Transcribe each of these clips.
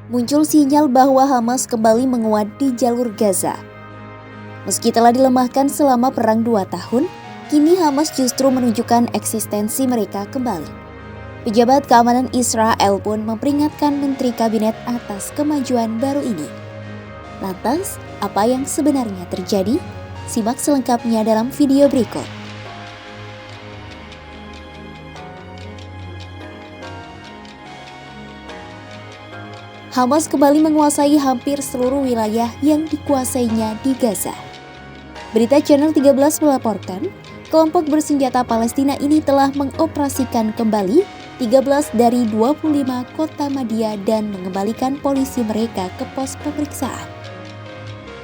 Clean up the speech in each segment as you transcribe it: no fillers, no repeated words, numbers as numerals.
Muncul sinyal bahwa Hamas kembali menguat di jalur Gaza. Meski telah dilemahkan selama perang 2 tahun, kini Hamas justru menunjukkan eksistensi mereka kembali. Pejabat keamanan Israel pun memperingatkan Menteri Kabinet atas kemajuan baru ini. Lantas, apa yang sebenarnya terjadi? Simak selengkapnya dalam video berikut. Hamas kembali menguasai hampir seluruh wilayah yang dikuasainya di Gaza. Berita Channel 13 melaporkan, kelompok bersenjata Palestina ini telah mengoperasikan kembali 13 dari 25 kota Madia dan mengembalikan polisi mereka ke pos pemeriksaan.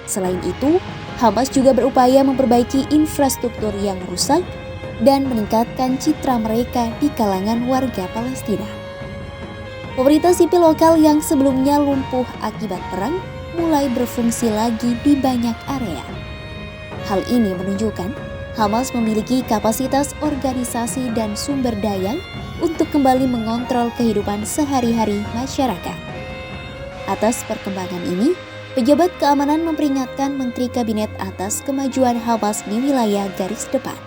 Selain itu, Hamas juga berupaya memperbaiki infrastruktur yang rusak dan meningkatkan citra mereka di kalangan warga Palestina. Pemerintah sipil lokal yang sebelumnya lumpuh akibat perang mulai berfungsi lagi di banyak area. Hal ini menunjukkan Hamas memiliki kapasitas organisasi dan sumber daya untuk kembali mengontrol kehidupan sehari-hari masyarakat. Atas perkembangan ini, pejabat keamanan memperingatkan Menteri Kabinet atas kemajuan Hamas di wilayah garis depan.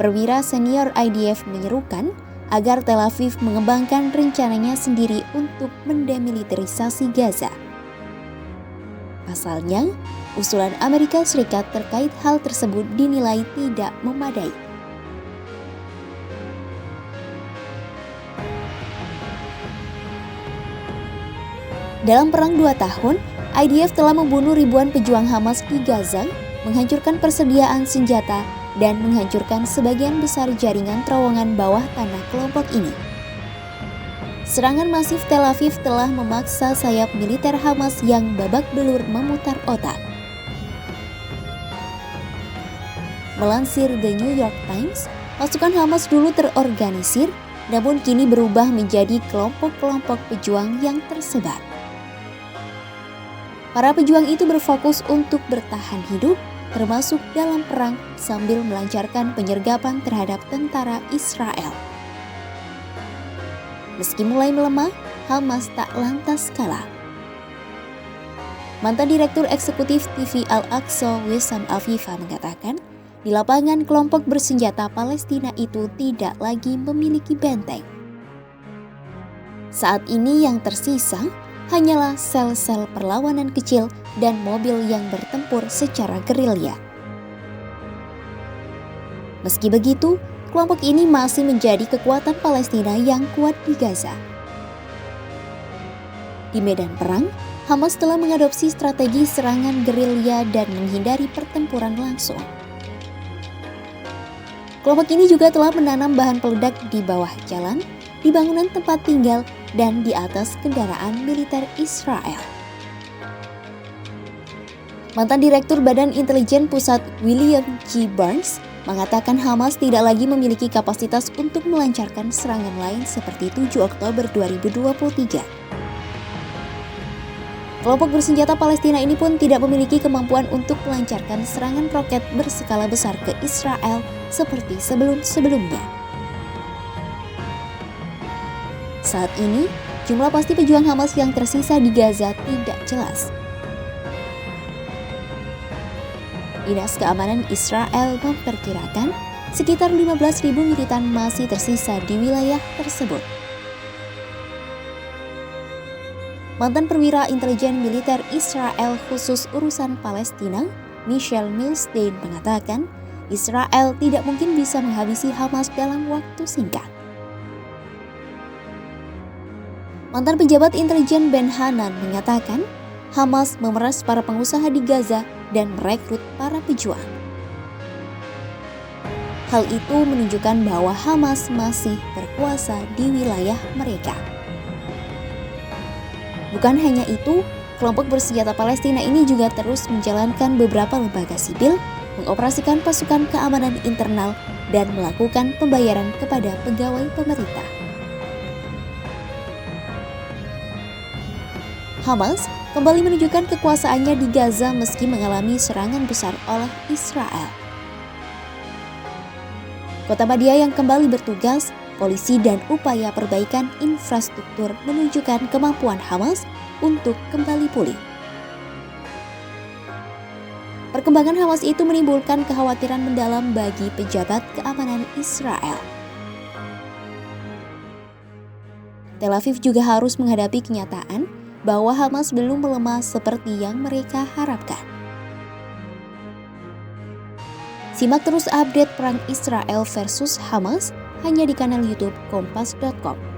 Perwira senior IDF menyerukan agar Tel Aviv mengembangkan rencananya sendiri untuk mendemilitarisasi Gaza. Pasalnya, usulan Amerika Serikat terkait hal tersebut dinilai tidak memadai. Dalam perang 2 tahun, IDF telah membunuh ribuan pejuang Hamas di Gaza, menghancurkan persediaan senjata, dan menghancurkan sebagian besar jaringan terowongan bawah tanah kelompok ini. Serangan masif Tel Aviv telah memaksa sayap militer Hamas yang babak belur memutar otak. Melansir The New York Times, pasukan Hamas dulu terorganisir, namun kini berubah menjadi kelompok-kelompok pejuang yang tersebar. Para pejuang itu berfokus untuk bertahan hidup, termasuk dalam perang sambil melancarkan penyergapan terhadap tentara Israel. Meski mulai melemah, Hamas tak lantas kalah. Mantan Direktur Eksekutif TV Al-Aqsa Wissam Afifa mengatakan, di lapangan kelompok bersenjata Palestina itu tidak lagi memiliki benteng. Saat ini yang tersisa hanyalah sel-sel perlawanan kecil dan mobil yang bertempur secara gerilya. Meski begitu, kelompok ini masih menjadi kekuatan Palestina yang kuat di Gaza. Di medan perang, Hamas telah mengadopsi strategi serangan gerilya dan menghindari pertempuran langsung. Kelompok ini juga telah menanam bahan peledak di bawah jalan, di bangunan tempat tinggal, dan di atas kendaraan militer Israel. Mantan Direktur Badan Intelijen Pusat William G. Burns mengatakan Hamas tidak lagi memiliki kapasitas untuk melancarkan serangan lain seperti 7 Oktober 2023. Kelompok bersenjata Palestina ini pun tidak memiliki kemampuan untuk melancarkan serangan roket berskala besar ke Israel seperti sebelum-sebelumnya. Saat ini, jumlah pasti pejuang Hamas yang tersisa di Gaza tidak jelas. Dinas Keamanan Israel memperkirakan sekitar 15.000 militan masih tersisa di wilayah tersebut. Mantan perwira intelijen militer Israel khusus urusan Palestina, Michelle Milstein mengatakan, Israel tidak mungkin bisa menghabisi Hamas dalam waktu singkat. Mantan pejabat intelijen Ben Hanan mengatakan, Hamas memeras para pengusaha di Gaza dan merekrut para pejuang. Hal itu menunjukkan bahwa Hamas masih berkuasa di wilayah mereka. Bukan hanya itu, kelompok bersenjata Palestina ini juga terus menjalankan beberapa lembaga sipil, mengoperasikan pasukan keamanan internal, dan melakukan pembayaran kepada pegawai pemerintah. Hamas kembali menunjukkan kekuasaannya di Gaza meski mengalami serangan besar oleh Israel. Kota Madia yang kembali bertugas, polisi dan upaya perbaikan infrastruktur menunjukkan kemampuan Hamas untuk kembali pulih. Perkembangan Hamas itu menimbulkan kekhawatiran mendalam bagi pejabat keamanan Israel. Tel Aviv juga harus menghadapi kenyataan bahwa Hamas belum melemah seperti yang mereka harapkan. Simak terus update perang Israel versus Hamas hanya di kanal YouTube Kompas.com.